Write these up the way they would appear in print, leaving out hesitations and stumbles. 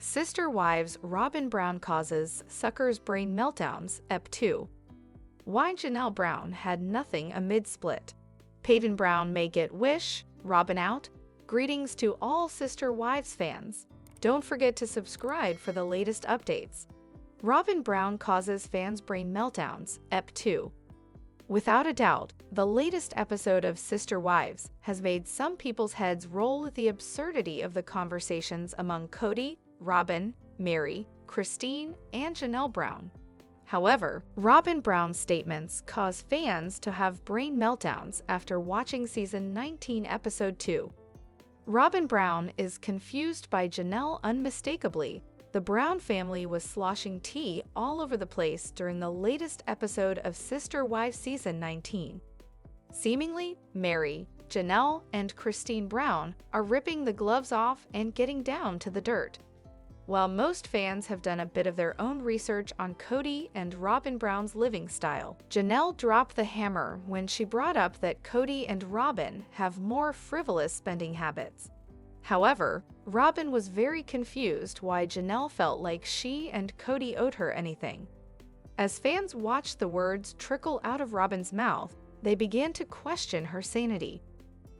Sister Wives Robyn Brown Causes Sucker's Brain Meltdowns, Ep. 2. Why Janelle Brown Had Nothing Amid Split. Paedon Brown may get wish, Robyn out. Greetings to all Sister Wives fans. Don't forget to subscribe for the latest updates. Robyn Brown Causes Fans Brain Meltdowns, Ep. 2. Without a doubt, the latest episode of Sister Wives has made some people's heads roll at the absurdity of the conversations among Cody, Robyn, Mary, Christine, and Janelle Brown. However, Robyn Brown's statements cause fans to have brain meltdowns after watching Season 19, Episode 2. Robyn Brown is confused by Janelle unmistakably. The Brown family was sloshing tea all over the place during the latest episode of Sister Wives Season 19. Seemingly, Mary, Janelle, and Christine Brown are ripping the gloves off and getting down to the dirt. While most fans have done a bit of their own research on Cody and Robyn Brown's living style, Janelle dropped the hammer when she brought up that Cody and Robyn have more frivolous spending habits. However, Robyn was very confused why Janelle felt like she and Cody owed her anything. As fans watched the words trickle out of Robyn's mouth, they began to question her sanity.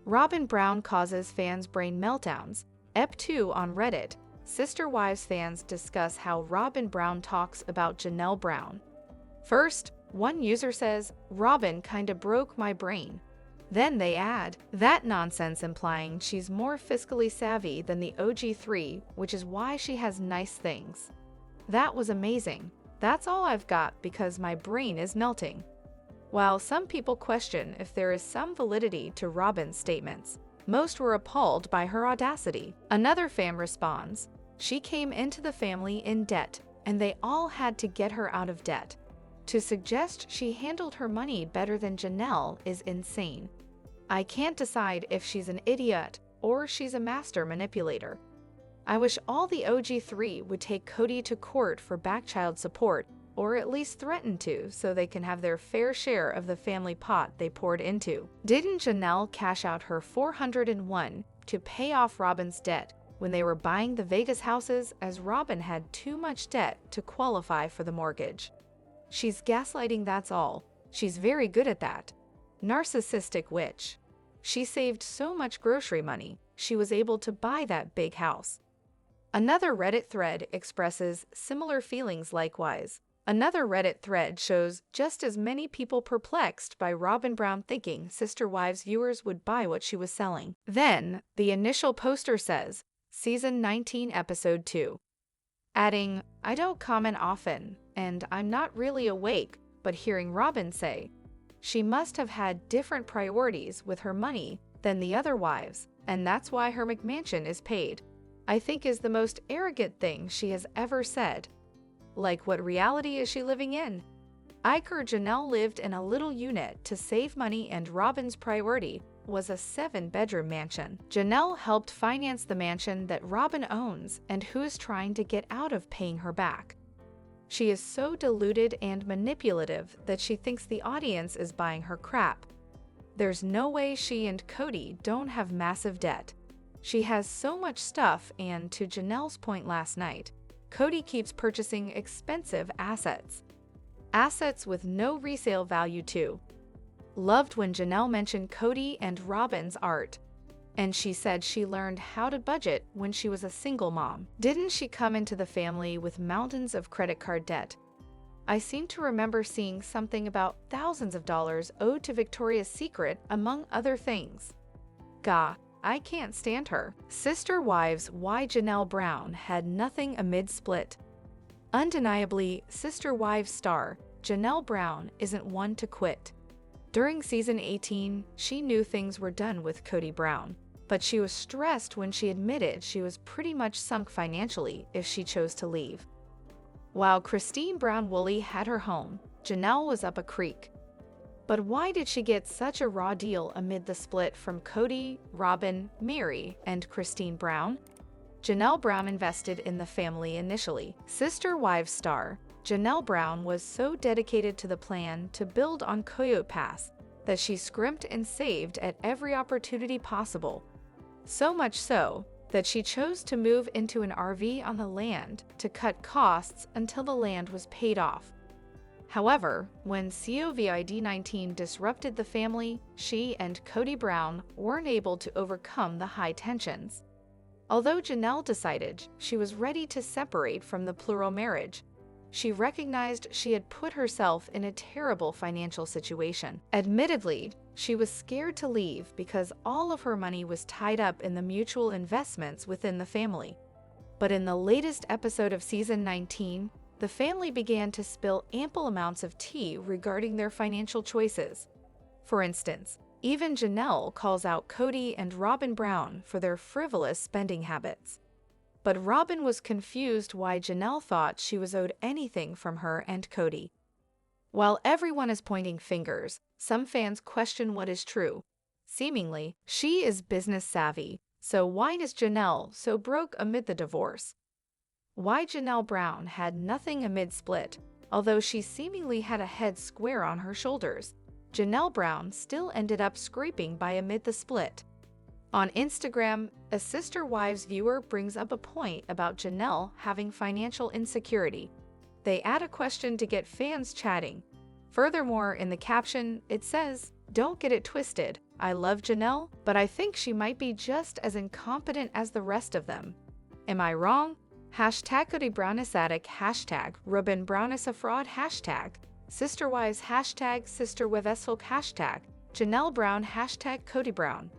Robyn Brown Causes Fans Brain Meltdowns, Ep. 2 on Reddit. Sister Wives fans discuss how Robyn Brown talks about Janelle Brown. First, one user says, "Robyn kinda broke my brain." Then they add, "That nonsense," implying she's more fiscally savvy than the OG3, which is why she has nice things. "That was amazing. That's all I've got because my brain is melting." While some people question if there is some validity to Robyn's statements, most were appalled by her audacity. Another fan responds, "She came into the family in debt, and they all had to get her out of debt. To suggest she handled her money better than Janelle is insane. I can't decide if she's an idiot or she's a master manipulator. I wish all the OG3 would take Cody to court for back child support, or at least threaten to, so they can have their fair share of the family pot they poured into. Didn't Janelle cash out her $401 to pay off Robyn's debt when they were buying the Vegas houses, as Robyn had too much debt to qualify for the mortgage? She's gaslighting, that's all. She's very good at that. Narcissistic witch. She saved so much grocery money, she was able to buy that big house." Another Reddit thread expresses similar feelings likewise. Another Reddit thread shows just as many people perplexed by Robyn Brown thinking Sister Wives viewers would buy what she was selling. Then, the initial poster says, Season 19, Episode 2. Adding, "I don't comment often, and I'm not really awake, but hearing Robyn say, she must have had different priorities with her money than the other wives, and that's why her McMansion is paid, I think is the most arrogant thing she has ever said. Like, what reality is she living in? Ike or Janelle lived in a little unit to save money, and Robyn's priority was a 7-bedroom mansion. Janelle helped finance the mansion that Robyn owns and who is trying to get out of paying her back. She is so deluded and manipulative that she thinks the audience is buying her crap. There's no way she and Cody don't have massive debt. She has so much stuff, and to Janelle's point last night, Cody keeps purchasing expensive assets. Assets with no resale value too. Loved when Janelle mentioned Cody and Robyn's art. And she said she learned how to budget when she was a single mom. Didn't she come into the family with mountains of credit card debt? I seem to remember seeing something about thousands of dollars owed to Victoria's Secret, among other things. Gah, I can't stand her." Sister Wives Why Janelle Brown Had Nothing Amid Split. Undeniably, Sister Wives star Janelle Brown isn't one to quit. During Season 18, she knew things were done with Cody Brown, but she was stressed when she admitted she was pretty much sunk financially if she chose to leave. While Christine Brown-Woolley had her home, Janelle was up a creek. But why did she get such a raw deal amid the split from Cody, Robyn, Mary, and Christine Brown? Janelle Brown invested in the family initially. Sister Wives star Janelle Brown was so dedicated to the plan to build on Coyote Pass that she scrimped and saved at every opportunity possible. So much so that she chose to move into an RV on the land to cut costs until the land was paid off. However, when COVID-19 disrupted the family, she and Cody Brown weren't able to overcome the high tensions. Although Janelle decided she was ready to separate from the plural marriage, she recognized she had put herself in a terrible financial situation. Admittedly, she was scared to leave because all of her money was tied up in the mutual investments within the family. But in the latest episode of season 19, the family began to spill ample amounts of tea regarding their financial choices. For instance, even Janelle calls out Cody and Robyn Brown for their frivolous spending habits. But Robyn was confused why Janelle thought she was owed anything from her and Cody. While everyone is pointing fingers, some fans question what is true. Seemingly, she is business savvy, so why is Janelle so broke amid the divorce? Why Janelle Brown had nothing amid split, although she seemingly had a head square on her shoulders. Janelle Brown still ended up scraping by amid the split. On Instagram, a Sister Wives viewer brings up a point about Janelle having financial insecurity. They add a question to get fans chatting. Furthermore, in the caption, it says, "Don't get it twisted. I love Janelle, but I think she might be just as incompetent as the rest of them. Am I wrong? Hashtag Cody Brown is addict, hashtag Robyn Brown is a fraud, hashtag Sister Wives, hashtag Sister Wevesfolk, hashtag Janelle Brown, hashtag Cody Brown."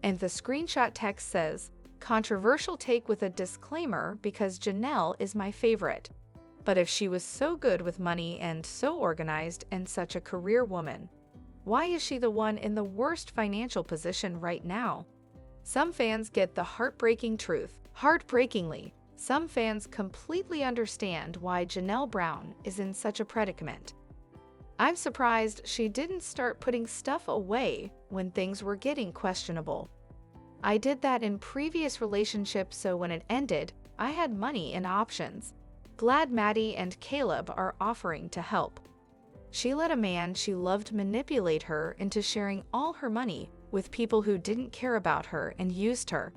And the screenshot text says, "Controversial take with a disclaimer because Janelle is my favorite. But if she was so good with money and so organized and such a career woman, why is she the one in the worst financial position right now?" Some fans get the heartbreaking truth. Heartbreakingly, some fans completely understand why Janelle Brown is in such a predicament. I'm surprised she didn't start putting stuff away when things were getting questionable. I did that in previous relationships, so when it ended, I had money and options. Glad Maddie and Caleb are offering to help. She let a man she loved manipulate her into sharing all her money with people who didn't care about her and used her.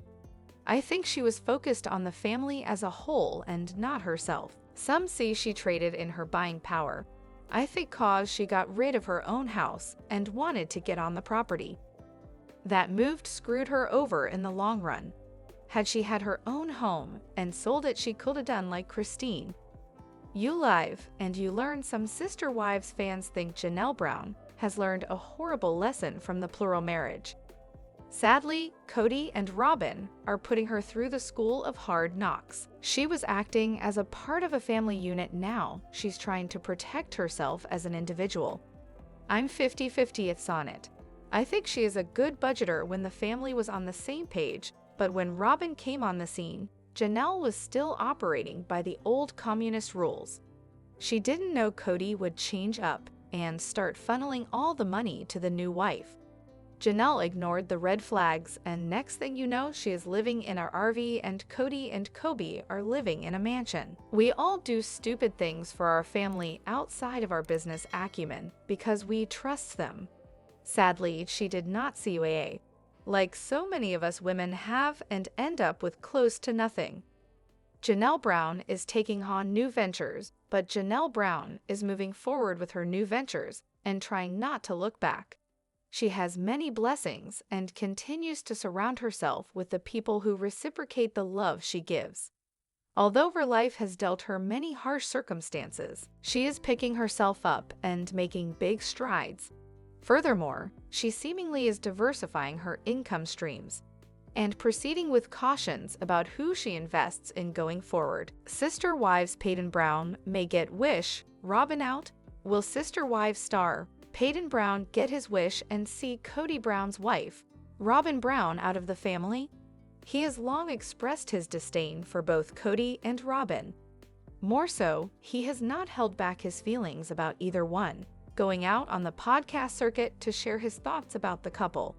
I think she was focused on the family as a whole and not herself. Some see she traded in her buying power. I think cause she got rid of her own house and wanted to get on the property. That move screwed her over in the long run. Had she had her own home and sold it, she could have done like Christine. You live and you learn. Some Sister Wives fans think Janelle Brown has learned a horrible lesson from the plural marriage. Sadly, Cody and Robyn are putting her through the school of hard knocks. She was acting as a part of a family unit. Now she's trying to protect herself as an individual. I'm 50-50 on it. I think she is a good budgeter when the family was on the same page, but when Robyn came on the scene, Janelle was still operating by the old communist rules. She didn't know Cody would change up and start funneling all the money to the new wife. Janelle ignored the red flags, and next thing you know, she is living in our RV and Cody and Kobe are living in a mansion. We all do stupid things for our family outside of our business acumen because we trust them. Sadly, she did not see CYA. Like so many of us women have and end up with close to nothing. Janelle Brown is taking on new ventures, but Janelle Brown is moving forward with her new ventures and trying not to look back. She has many blessings and continues to surround herself with the people who reciprocate the love she gives. Although her life has dealt her many harsh circumstances, she is picking herself up and making big strides. Furthermore, she seemingly is diversifying her income streams and proceeding with cautions about who she invests in going forward. Sister Wives Paedon Brown may get wish Robyn out. Will Sister Wives star Paedon Brown get his wish and see Cody Brown's wife, Robyn Brown, out of the family? He has long expressed his disdain for both Cody and Robyn. More so, he has not held back his feelings about either one, going out on the podcast circuit to share his thoughts about the couple.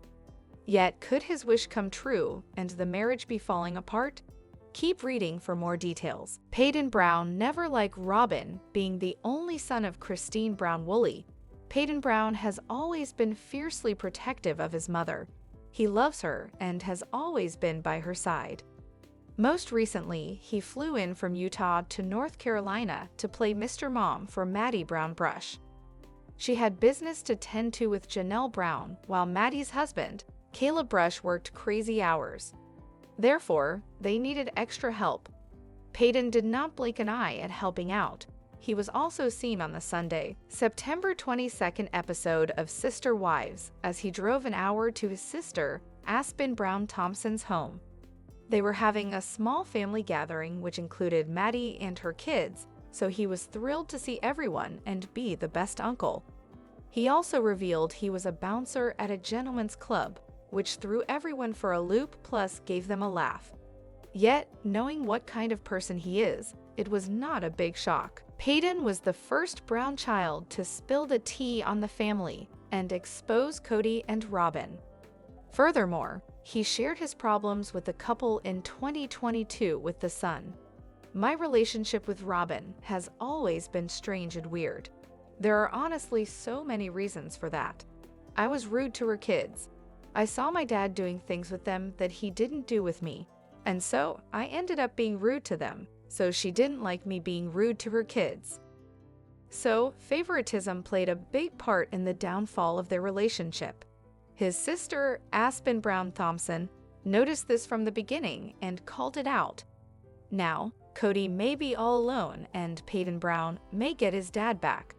Yet, could his wish come true and the marriage be falling apart? Keep reading for more details. Paedon Brown, never like Robyn, being the only son of Christine Brown Woolley, Paedon Brown has always been fiercely protective of his mother. He loves her and has always been by her side. Most recently, he flew in from Utah to North Carolina to play Mr. Mom for Maddie Brown Brush. She had business to tend to with Janelle Brown, while Maddie's husband, Caleb Brush, worked crazy hours. Therefore, they needed extra help. Paedon did not blink an eye at helping out. He was also seen on the Sunday, September 22nd episode of Sister Wives as he drove an hour to his sister, Paedon Brown Thompson's home. They were having a small family gathering which included Maddie and her kids, so he was thrilled to see everyone and be the best uncle. He also revealed he was a bouncer at a gentleman's club, which threw everyone for a loop plus gave them a laugh. Yet, knowing what kind of person he is, it was not a big shock. Paedon was the first Brown child to spill the tea on the family and expose Cody and Robyn. Furthermore, he shared his problems with the couple in 2022 with the son. My relationship with Robyn has always been strange and weird. There are honestly so many reasons for that. I was rude to her kids. I saw my dad doing things with them that he didn't do with me, and so I ended up being rude to them, so she didn't like me being rude to her kids. So, favoritism played a big part in the downfall of their relationship. His sister, Paedon Brown Thompson, noticed this from the beginning and called it out. Now, Cody may be all alone and Paedon Brown may get his dad back.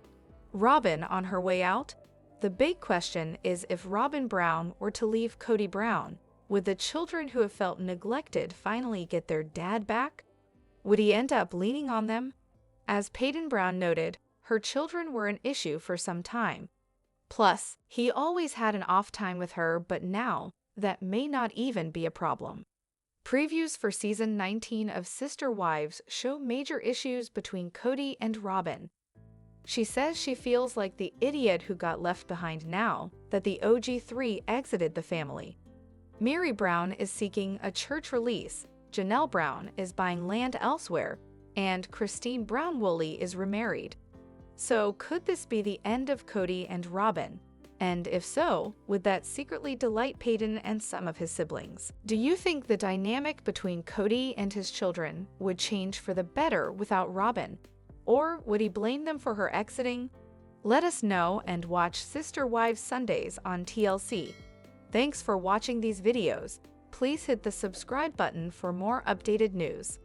Robyn on her way out? The big question is if Robyn Brown were to leave Cody Brown, would the children who have felt neglected finally get their dad back? Would he end up leaning on them? As Paedon Brown noted, her children were an issue for some time. Plus, he always had an off time with her, but now, that may not even be a problem. Previews for Season 19 of Sister Wives show major issues between Cody and Robyn. She says she feels like the idiot who got left behind now that the OG3 exited the family. Mary Brown is seeking a church release, Janelle Brown is buying land elsewhere, and Christine Brown-Woolley is remarried. So could this be the end of Cody and Robyn? And if so, would that secretly delight Paedon and some of his siblings? Do you think the dynamic between Cody and his children would change for the better without Robyn? Or would he blame them for her exiting? Let us know and watch Sister Wives Sundays on TLC. Thanks for watching these videos. Please hit the subscribe button for more updated news.